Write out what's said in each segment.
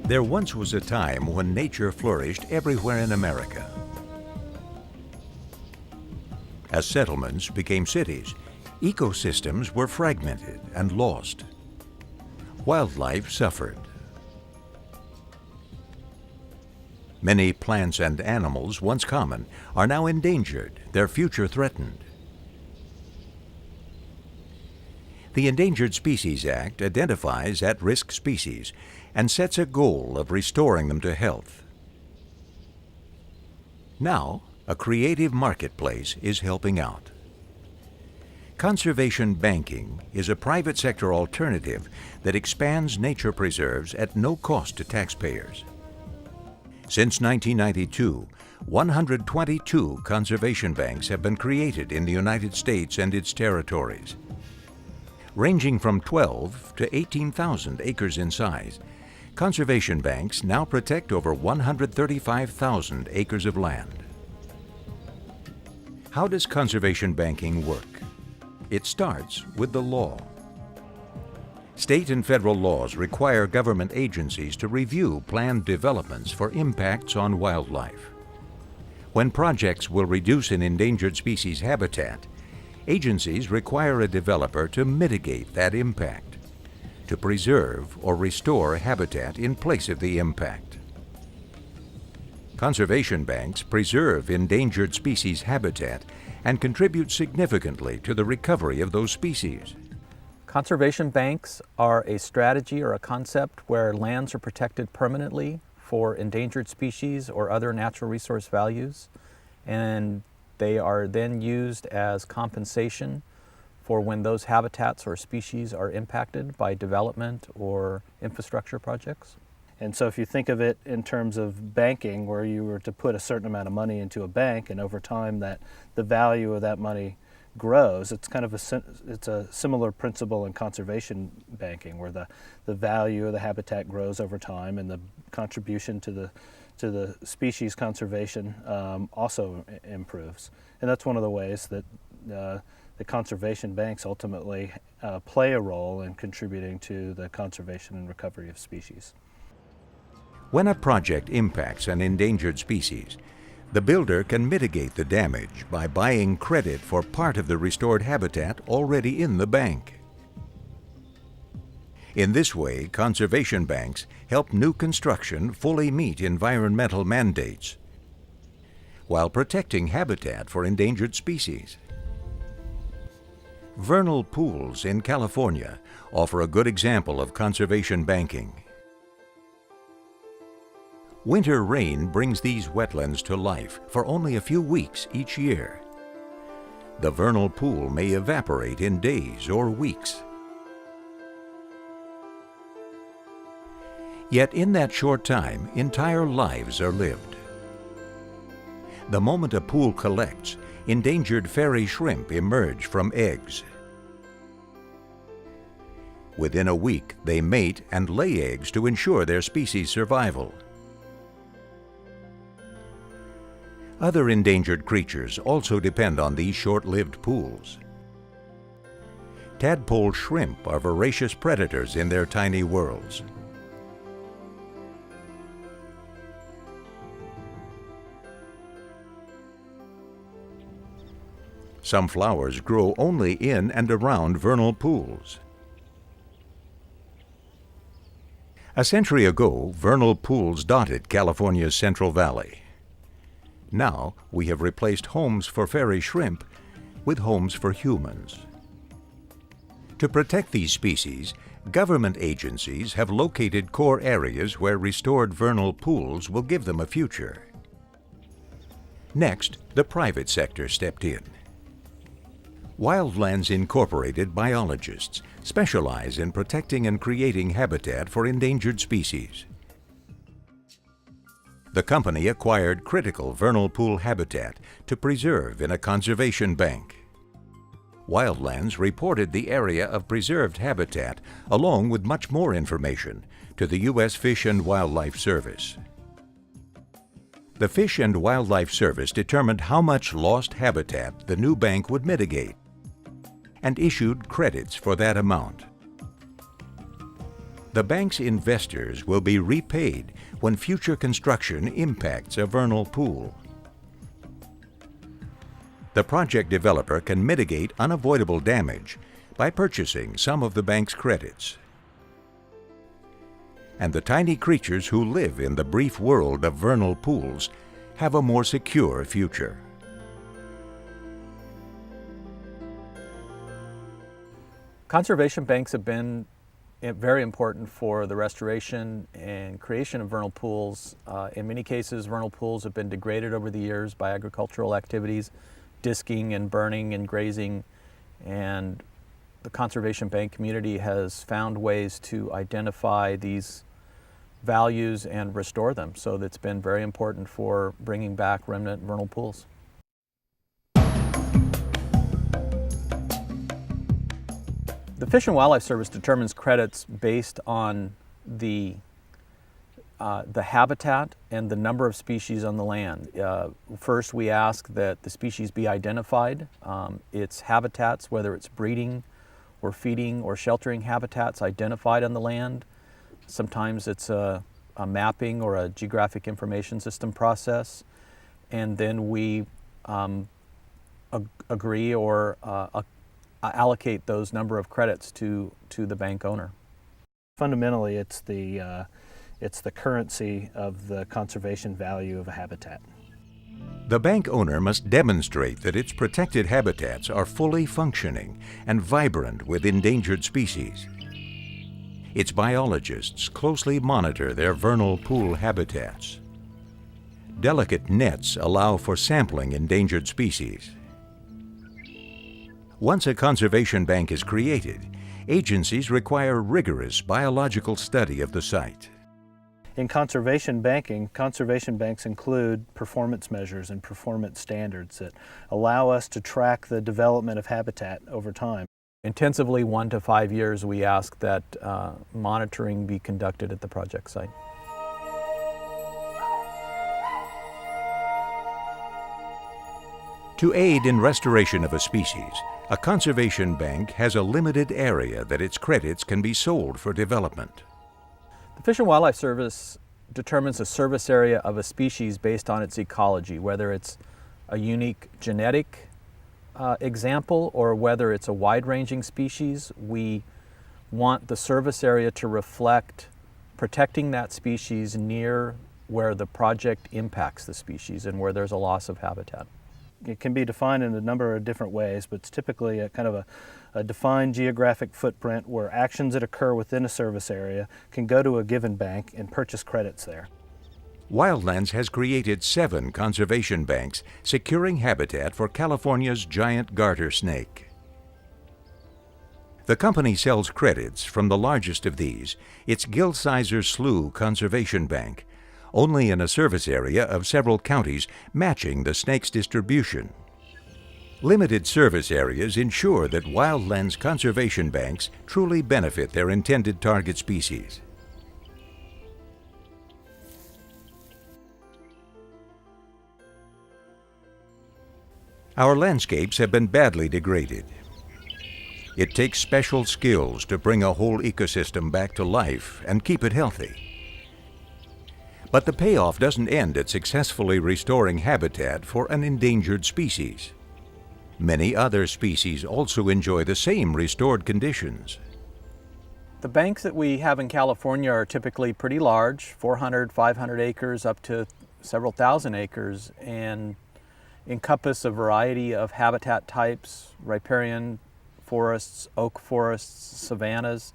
There once was a time when nature flourished everywhere in America. As settlements became cities, ecosystems were fragmented and lost. Wildlife suffered. Many plants and animals, once common, are now endangered, their future threatened. The Endangered Species Act identifies at-risk species and sets a goal of restoring them to health. Now, a creative marketplace is helping out. Conservation banking is a private sector alternative that expands nature preserves at no cost to taxpayers. Since 1992, 122 conservation banks have been created in the United States and its territories. Ranging from 12 to 18,000 acres in size, conservation banks now protect over 135,000 acres of land. How does conservation banking work? It starts with the law. State and federal laws require government agencies to review planned developments for impacts on wildlife. When projects will reduce an endangered species habitat, agencies require a developer to mitigate that impact, to preserve or restore habitat in place of the impact. Conservation banks preserve endangered species habitat and contribute significantly to the recovery of those species. Conservation banks are a strategy or a concept where lands are protected permanently for endangered species or other natural resource values, and they are then used as compensation for when those habitats or species are impacted by development or infrastructure projects. And so if you think of it in terms of banking, where you were to put a certain amount of money into a bank and over time that the value of that money grows, it's kind of a similar principle in conservation banking, where the value of the habitat grows over time and the contribution to the species conservation also improves. And that's one of the ways that the conservation banks ultimately play a role in contributing to the conservation and recovery of species. When a project impacts an endangered species, the builder can mitigate the damage by buying credit for part of the restored habitat already in the bank. In this way, conservation banks help new construction fully meet environmental mandates while protecting habitat for endangered species. Vernal pools in California offer a good example of conservation banking. Winter rain brings these wetlands to life for only a few weeks each year. The vernal pool may evaporate in days or weeks. Yet in that short time, entire lives are lived. The moment a pool collects, endangered fairy shrimp emerge from eggs. Within a week, they mate and lay eggs to ensure their species' survival. Other endangered creatures also depend on these short-lived pools. Tadpole shrimp are voracious predators in their tiny worlds. Some flowers grow only in and around vernal pools. A century ago, vernal pools dotted California's Central Valley. Now, we have replaced homes for fairy shrimp with homes for humans. To protect these species, government agencies have located core areas where restored vernal pools will give them a future. Next, the private sector stepped in. Wildlands Incorporated biologists specialize in protecting and creating habitat for endangered species. The company acquired critical vernal pool habitat to preserve in a conservation bank. Wildlands reported the area of preserved habitat along with much more information to the U.S. Fish and Wildlife Service. The Fish and Wildlife Service determined how much lost habitat the new bank would mitigate and issued credits for that amount. The bank's investors will be repaid when future construction impacts a vernal pool. The project developer can mitigate unavoidable damage by purchasing some of the bank's credits. And the tiny creatures who live in the brief world of vernal pools have a more secure future. Conservation banks have been very important for the restoration and creation of vernal pools. In many cases, vernal pools have been degraded over the years by agricultural activities, disking and burning and grazing, and the conservation bank community has found ways to identify these values and restore them. So that's been very important for bringing back remnant vernal pools. The Fish and Wildlife Service determines credits based on the habitat and the number of species on the land. First, we ask that the species be identified. Its habitats, whether it's breeding or feeding or sheltering habitats, identified on the land. Sometimes it's a mapping or a geographic information system process. And then we agree or allocate those number of credits to the bank owner. Fundamentally, it's the currency of the conservation value of a habitat. The bank owner must demonstrate that its protected habitats are fully functioning and vibrant with endangered species. Its biologists closely monitor their vernal pool habitats. Delicate nets allow for sampling endangered species. Once a conservation bank is created, agencies require rigorous biological study of the site. In conservation banking, conservation banks include performance measures and performance standards that allow us to track the development of habitat over time. Intensively, 1 to 5 years, we ask that monitoring be conducted at the project site. To aid in restoration of a species, a conservation bank has a limited area that its credits can be sold for development. The Fish and Wildlife Service determines the service area of a species based on its ecology, whether it's a unique genetic example or whether it's a wide-ranging species. We want the service area to reflect protecting that species near where the project impacts the species and where there's a loss of habitat. It can be defined in a number of different ways, but it's typically a kind of a defined geographic footprint where actions that occur within a service area can go to a given bank and purchase credits there. Wildlands has created 7 conservation banks securing habitat for California's giant garter snake. The company sells credits from the largest of these, its Gilsizer Slough Conservation Bank, only in a service area of several counties matching the snake's distribution. Limited service areas ensure that Wildlands conservation banks truly benefit their intended target species. Our landscapes have been badly degraded. It takes special skills to bring a whole ecosystem back to life and keep it healthy. But the payoff doesn't end at successfully restoring habitat for an endangered species. Many other species also enjoy the same restored conditions. The banks that we have in California are typically pretty large, 400, 500 acres up to several thousand acres, and encompass a variety of habitat types, riparian forests, oak forests, savannas,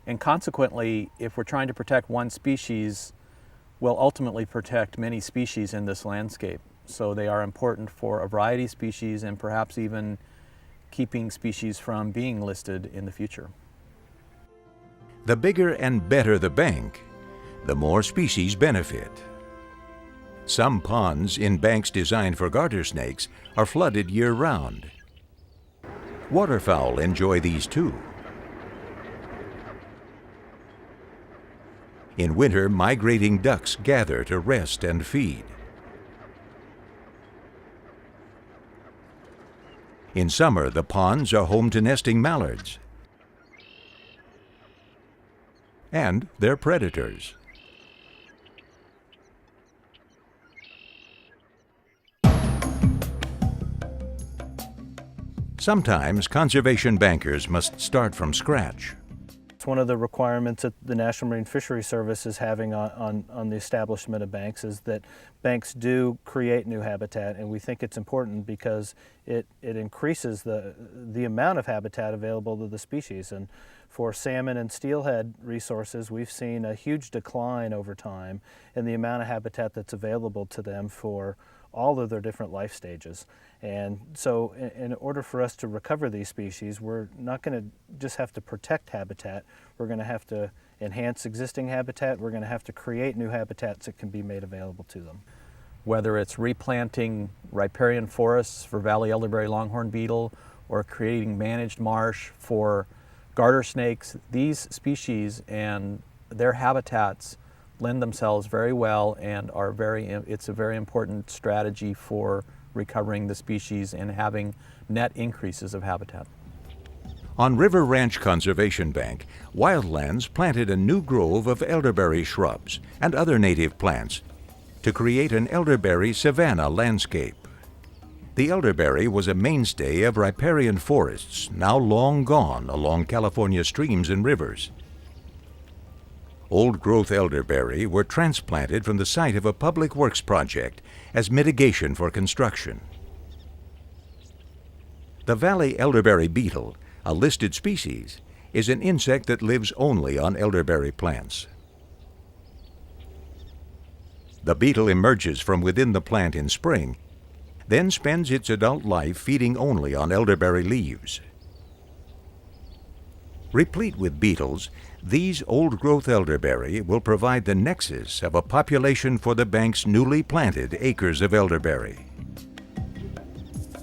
and consequently, if we're trying to protect one species, we'll ultimately protect many species in this landscape. So they are important for a variety of species and perhaps even keeping species from being listed in the future. The bigger and better the bank, the more species benefit. Some ponds in banks designed for garter snakes are flooded year-round. Waterfowl enjoy these too. In winter, migrating ducks gather to rest and feed. In summer, the ponds are home to nesting mallards. and their predators. Sometimes conservation bankers must start from scratch. It's one of the requirements that the National Marine Fisheries Service is having on the establishment of banks, is that banks do create new habitat, and we think it's important because it increases the amount of habitat available to the species. And for salmon and steelhead resources, we've seen a huge decline over time in the amount of habitat that's available to them for all of their different life stages. And so in order for us to recover these species, we're not going to just have to protect habitat, we're going to have to enhance existing habitat, we're going to have to create new habitats that can be made available to them. Whether it's replanting riparian forests for valley elderberry longhorn beetle or creating managed marsh for garter snakes, these species and their habitats lend themselves very well and it's a very important strategy for recovering the species and having net increases of habitat. On River Ranch Conservation Bank, Wildlands planted a new grove of elderberry shrubs and other native plants to create an elderberry savanna landscape. The elderberry was a mainstay of riparian forests, now long gone along California streams and rivers. Old-growth elderberry were transplanted from the site of a public works project as mitigation for construction. The valley elderberry beetle, a listed species, is an insect that lives only on elderberry plants. The beetle emerges from within the plant in spring, then spends its adult life feeding only on elderberry leaves. Replete with beetles, these old-growth elderberry will provide the nexus of a population for the bank's newly planted acres of elderberry.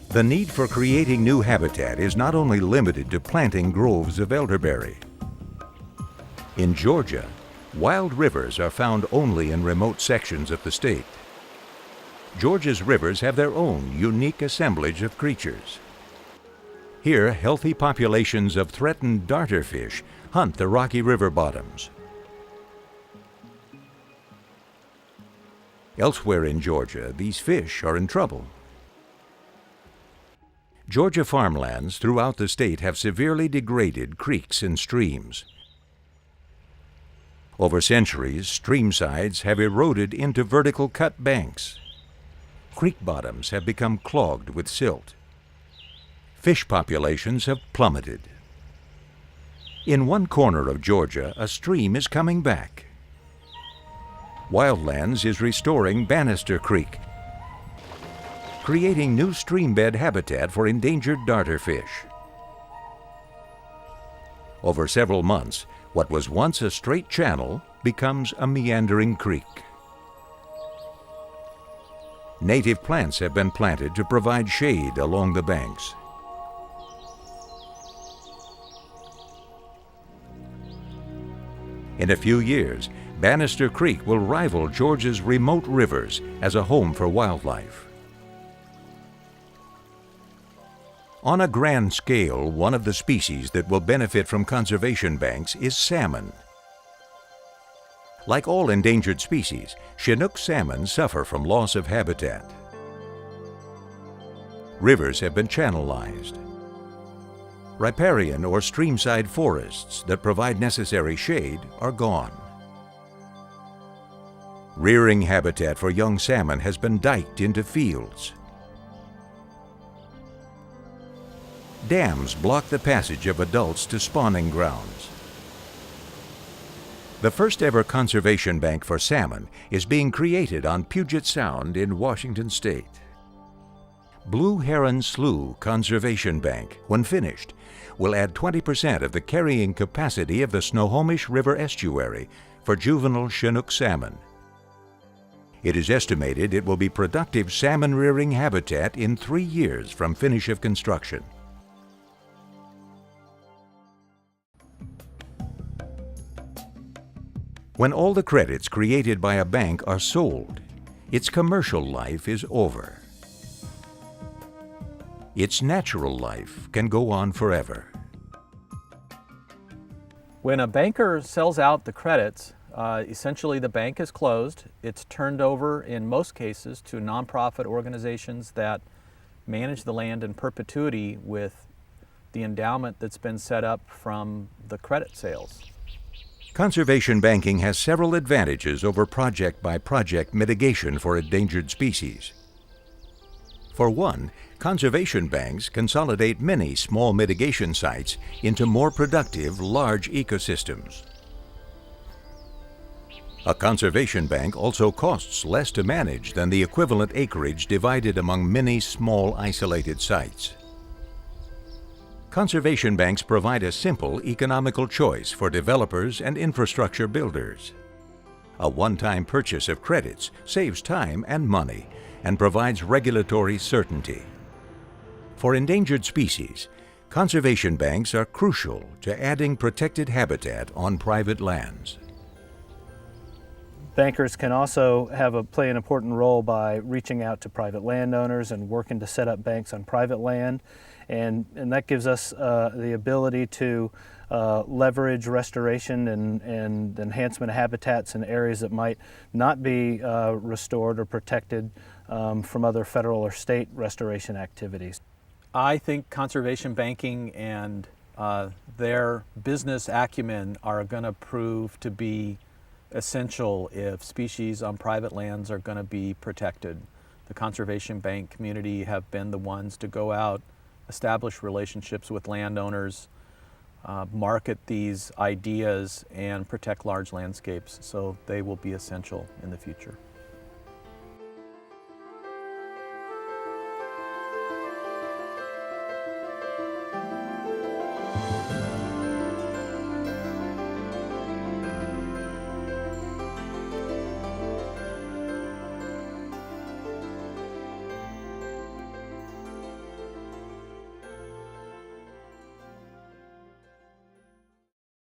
The need for creating new habitat is not only limited to planting groves of elderberry. In Georgia, wild rivers are found only in remote sections of the state. Georgia's rivers have their own unique assemblage of creatures. Here, healthy populations of threatened darterfish hunt the rocky river bottoms. Elsewhere in Georgia, these fish are in trouble. Georgia farmlands throughout the state have severely degraded creeks and streams. Over centuries, stream sides have eroded into vertical cut banks. Creek bottoms have become clogged with silt. Fish populations have plummeted. In one corner of Georgia, a stream is coming back. Wildlands is restoring Bannister Creek, creating new streambed habitat for endangered darterfish. Over several months, what was once a straight channel becomes a meandering creek. Native plants have been planted to provide shade along the banks. In a few years, Bannister Creek will rival Georgia's remote rivers as a home for wildlife. On a grand scale, one of the species that will benefit from conservation banks is salmon. Like all endangered species, Chinook salmon suffer from loss of habitat. Rivers have been channelized. Riparian or streamside forests that provide necessary shade are gone. Rearing habitat for young salmon has been diked into fields. Dams block the passage of adults to spawning grounds. The first ever conservation bank for salmon is being created on Puget Sound in Washington State. Blue Heron Slough Conservation Bank, when finished, will add 20% of the carrying capacity of the Snohomish River estuary for juvenile Chinook salmon. It is estimated it will be productive salmon rearing habitat in 3 years from finish of construction. When all the credits created by a bank are sold, its commercial life is over. Its natural life can go on forever. When a banker sells out the credits, essentially the bank is closed. It's turned over, in most cases, to nonprofit organizations that manage the land in perpetuity with the endowment that's been set up from the credit sales. Conservation banking has several advantages over project-by-project mitigation for endangered species. For one, conservation banks consolidate many small mitigation sites into more productive, large ecosystems. A conservation bank also costs less to manage than the equivalent acreage divided among many small, isolated sites. Conservation banks provide a simple, economical choice for developers and infrastructure builders. A one-time purchase of credits saves time and money and provides regulatory certainty. For endangered species, conservation banks are crucial to adding protected habitat on private lands. Bankers can also play an important role by reaching out to private landowners and working to set up banks on private land. And that gives us the ability to leverage restoration and enhancement of habitats in areas that might not be restored or protected from other federal or state restoration activities. I think conservation banking and their business acumen are going to prove to be essential if species on private lands are going to be protected. The conservation bank community have been the ones to go out, establish relationships with landowners, market these ideas, and protect large landscapes, so they will be essential in the future.